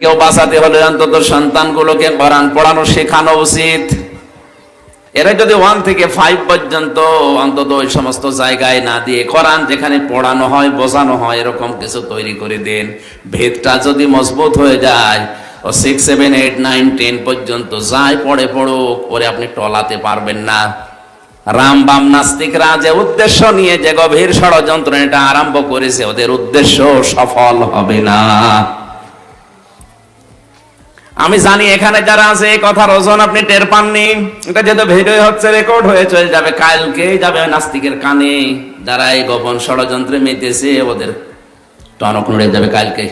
কেউ বাঁচাতে হলে অন্তত সন্তানগুলোকে কোরআন পড়ানো শেখানো উচিত। এরা যদি 1 থেকে 5 পর্যন্ত অন্তত ওই সমস্ত জায়গায় না দিয়ে কোরআন যেখানে পড়ানো হয় বোঝানো হয় এরকম কিছু তৈরি করে দেন, ভেদটা যদি মজবুত হয়ে যায় ও 6, 7, 8, 9, 10 পর্যন্ত যাই পড়ে পড়ুক, ওরে আপনি টলাতে পারবেন না। রাম বাম নাস্তিকরা যে উদ্দেশ্য নিয়ে যে গভীর ষড়যন্ত্র এটা আরম্ভ করেছে, ওদের উদ্দেশ্য সফল হবে না। আমি জানি এখানে যারা আছে এই কথার ওজন আপনি টের পাননি। এটা যেহেতু ভিডিও হচ্ছে, রেকর্ড হয়ে চলে যাবে, কালকেই যাবে নাস্তিকের কানে। যারা এই গোপন ষড়যন্ত্রে মেতেছে ওদের টনক নড়ে যাবে কালকে।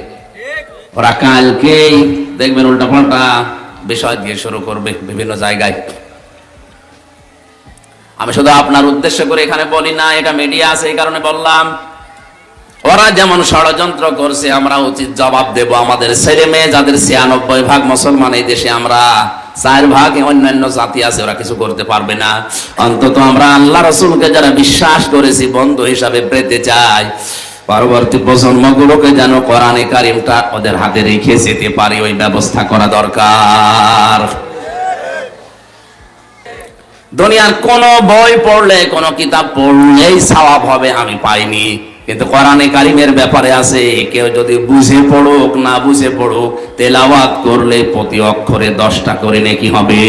ওরা কালকেই দেখবেন উল্টাপাল্টা বিষয় দিয়ে শুরু করবে বিভিন্ন জায়গায়। আমি শুধু আপনার উদ্দেশ্য করে এখানে বলি না, এটা মিডিয়া আছে এই কারণে বললাম। ওরা যেমন ষড়যন্ত্র করছে আমরা উচিত জবাব দেব। আমাদের ছেলে মেয়ে যাদের 96% মুসলমান এই দেশে, আমরা 4% অন্যান্য জাতি আছে, ওরা কিছু করতে পারবে না। অন্তত আমরা আল্লাহ রাসূলকে যারা বিশ্বাস করেছি বন্ধু হিসাবে পেতে চাই, পরবর্তী প্রজন্মগুলোকে যেন কোরআনে কারিমটা ওদের হাতে রেখে যেতে পারি, ওই ব্যবস্থা করা দরকার। দুনিয়ার কোন বই পড়লে, কোন কিতাব পড়লেই সওয়াব হবে আমি পাইনি, কিন্তু কোরআনে কারিমের ব্যাপারে আছে, কেউ যদি বুঝে পড়ুক না বুঝে পড়ুক, তেলাওয়াত করলে প্রতি অক্ষরে 10টা করে নেকি হবে।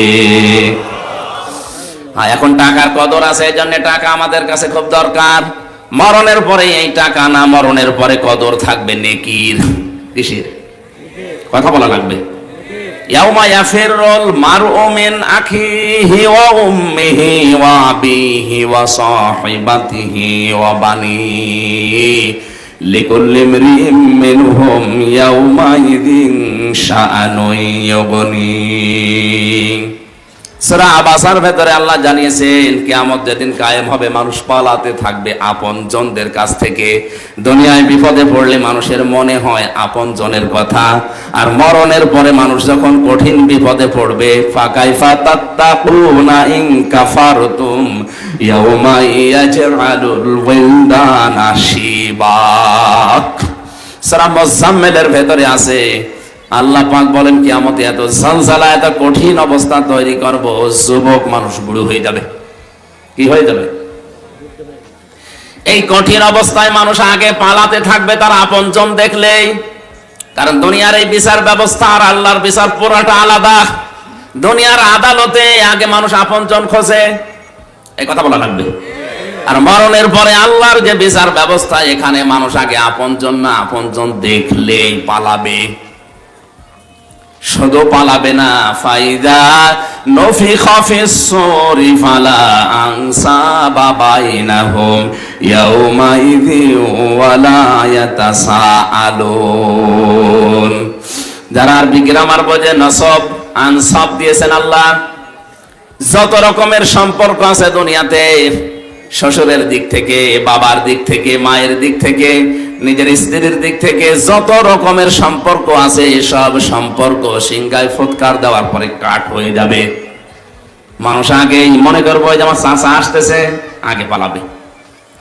হ্যাঁ, এখন টাকার কদর আছে, এই জন্য টাকা আমাদের কাছে খুব দরকার। মরণের পরে এই টাকা না, মরণের পরে কদর থাকবে নেকির। কিসের কথা বলা লাগবে? ইয়াউমা ইয়াফিরুল মারউ মিন আখিহি ওয়া উম্মিহি ওয়া আবিহি ওয়া সাহিবাতিহি ওয়া বানিহি লিকুল্লি ইমরিইম মিনহুম ইয়াউমাইযিন শাআনুন ইউগনি। সূরা আবাসার ভেতরে আল্লাহ জানিয়েছেন কিয়ামত যেদিন কায়েম হবে, মানুষ পালাতে থাকবে আপনজনদের কাছ থেকে। দুনিয়ায় বিপদে পড়লে মানুষের মনে হয় আপনজনের কথা, আর মরণের পরে মানুষ যখন কঠিন বিপদে পড়বে, ফাকাইফা তাত্তাকুনা ইন কাফারতুম ইয়াউমা ইয়াজআলুল ওয়ালদানা শিবা। সূরা মুজাম্মিলের ভেতরে আছে, আল্লাহ পাক বলেন কিয়ামতে এত জালজালা, এত কঠিন অবস্থা তৈরি করব, যুবক মানুষ বুড়ো হয়ে যাবে। কি হয়ে যাবে? এই কঠিন অবস্থায় মানুষ আগে পালাতে থাকবে তার আপনজন দেখলেই। কারণ দুনিয়ার এই বিচার ব্যবস্থা আর আল্লাহর বিচার পুরোটা আলাদা। দুনিয়ার আদালতে আগে মানুষ আপনজন খোঁজে, এই কথা বলা লাগবে। আর মরণের পরে আল্লাহর যে বিচার ব্যবস্থা, এখানে মানুষ আগে আপনজন না, আপনজন দেখলেই পালাবে। শুধু পালাবে না, ফাইদা নফিখা ফিস সূরি ফালা আনসাবা বাইনাহুম ইয়াউমাইযি ওয়ালা ইয়াতাসাআলুন। যারা আরবি গ্রামার বোঝে, নসব আনসাব দিয়েছেন আল্লাহ। যত রকমের সম্পর্ক আছে দুনিয়াতে, শ্বশুরের দিক থেকে, বাবার দিক থেকে, মায়ের দিক থেকে, নিজের স্ত্রীর দিক থেকে, যত রকমের সম্পর্ক আছে, সব সম্পর্ক সিংহায় ফুৎকার দেওয়ার পরে কাট হয়ে যাবে। মানুষ আগেই মনে করবো, ওই যে আমার চাচা আসতেছে, আগে পালাবে।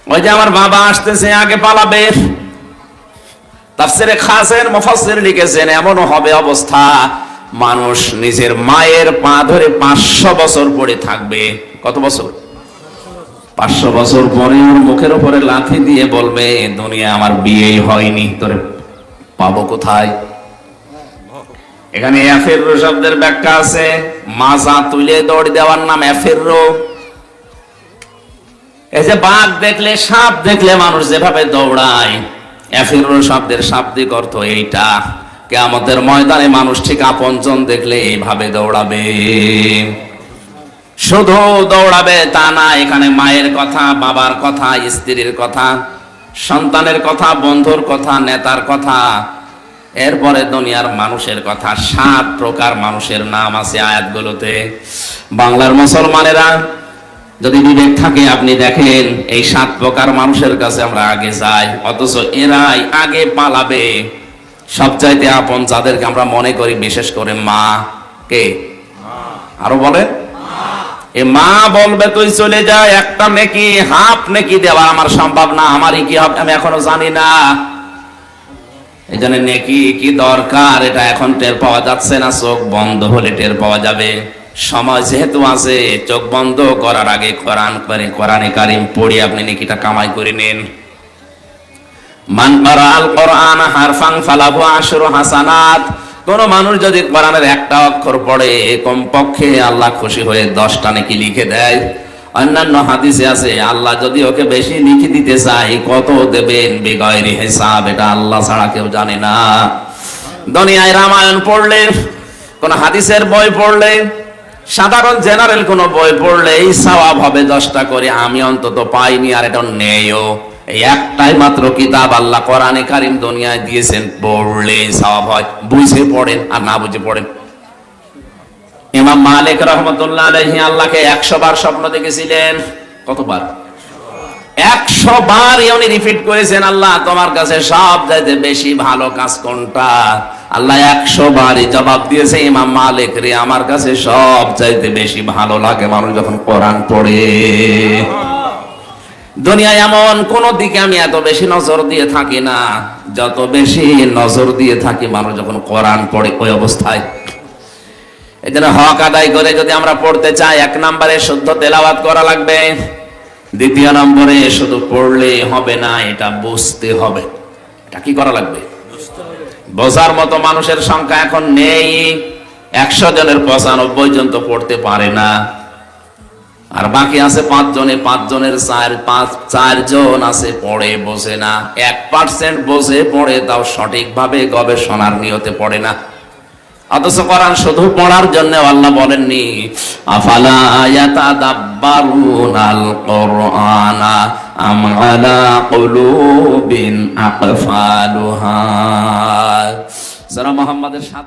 ওই যে আমার বাবা আসতেছে, আগে পালাবে। তাফসীরে খাসের মুফাসসির লিখেছেন, এমনও হবে অবস্থা, মানুষ নিজের মায়ের পা ধরে 500 বছর পড়ে থাকবে। কত বছর? 500 বছর পরে ওর মুখের উপরে লাথি দিয়ে বলবে, দুনিয়া আমার বিয়েই হয়নি, তোরে পাবো কোথায়? এখানে ইয়াফিরু শব্দের ব্যাখ্যা আছে, মাজা তুলে দৌড় দেওয়ার নাম ইয়াফিরু। এই যে বাঘ দেখলে, সাপ দেখলে মানুষ যেভাবে দৌড়ায়, ইয়াফিরু শব্দের শাব্দিক অর্থ এইটা। কিয়ামতের ময়দানে মানুষ ঠিক আপনজন দেখলে এইভাবে দৌড়াবে। শুধু দৌড়াবে তা না, এখানে মায়ের কথা, বাবার কথা, স্ত্রীর কথা, সন্তানের কথা, বন্ধুর কথা, নেতার কথা, এরপরে দুনিয়ার মানুষের কথা। 7 প্রকার মানুষের নাম আছে আয়াতগুলোতে। বাংলার মুসলমানেরা যদি বিবেক থাকে, আপনি দেখেন এই 7 প্রকার মানুষের কাছে আমরা আগে যাই, অথচ এরাই আগে পালাবে। সবচাইতে আপন যাদেরকে আমরা মনে করি, বিশেষ করে মা। কে? আরো বলেন। এ মা বলবে তুই চলে যা, একটা নেকি হাফ নেকি দেওয়া আমার সম্ভব না, আমারই কি হবে আমি এখনো জানি না। এই জন্য নেকি কি দরকার এটা এখন টের পাওয়া যাচ্ছে না, চোখ বন্ধ হলে টের পাওয়া যাবে। সময় যেহেতু আছে, চোখ বন্ধ করার আগে কোরআনে কারিম পড়ে আপনি নেকিটা কামাই করে নেন। মান ক্বারাআল কোরআন হারফান ফালাহু আশরু হাসানাত। কোন মানুষ যদি কোরআনের একটা অক্ষর পড়ে কমপক্ষে আল্লাহ খুশি হয়ে 10টা নেকি লিখে দেয়। অন্যান্য হাদিসে আছে আল্লাহ যদি ওকে বেশি লিখে দিতে চায় কত দেবেন বিগয়রি হিসাব, এটা আল্লাহ ছাড়া কেউ জানে না। দুনিয়ায় রামায়ণ পড়লে, কোন হাদিসের বই পড়লে, সাধারণ জেনারেল কোন বই পড়লে এই সওয়াব হবে 10টা করে। আমি অন্তত পাইনি, আর এটা নেইও। এই একটাই মাত্র কিতাব আল্লাহ কোরআনে কারিম দুনিয়ায় দিয়েছেন, পড়লে সওয়াব হয়। বুঝে পড়েন আর না বুঝে পড়েন। ইমাম মালিক রাহমাতুল্লাহ আলাইহি আল্লাহকে 100 বার স্বপ্ন দেখেছিলেন। কতবার? 100 বার উনি রিপিট করেছেন, আল্লাহ তোমার কাছে সবচাইতে বেশি ভালো কাজ কোনটা? আল্লাহ 100 বারই জবাব দিয়েছে, ইমাম মালিক রে, আমার কাছে সবচাইতে বেশি ভালো লাগে মানুষ যখন কোরআন পড়ে। দুনিয়ায় এমন কোন দিকে আমি এত বেশি নজর দিয়ে থাকি না, যত বেশি নজর দিয়ে থাকি মানুষ যখন কোরআন পড়ে ওই অবস্থায়। এই জন্য হক আদায় করে যদি আমরা পড়তে চাই, 1 নম্বরে শুদ্ধ তেলাওয়াত করা লাগবে। 2 নম্বরে শুধু পড়লে হবে না, এটা বুঝতে হবে। এটা কি করা লাগবে? বোঝার মতো মানুষের সংখ্যা এখন নেই। 100 জনের 95 জন তো পড়তে পারে না, আর বাকি আছে 5 জনে, 5 জনের 4 জন আছে পড়ে বোঝে না। 1% বোঝে পড়ে, তাও সঠিকভাবে গবেষণার নিয়তে পড়ে না। অথচ কোরআন শুধু পড়ার জন্য আল্লাহ বলেননি আফালা ইয়াতাদাব্বারুনাল কুরআনা আম আলা কুলুবিন আকফালুহা। যারা মুহাম্মাদের সাথে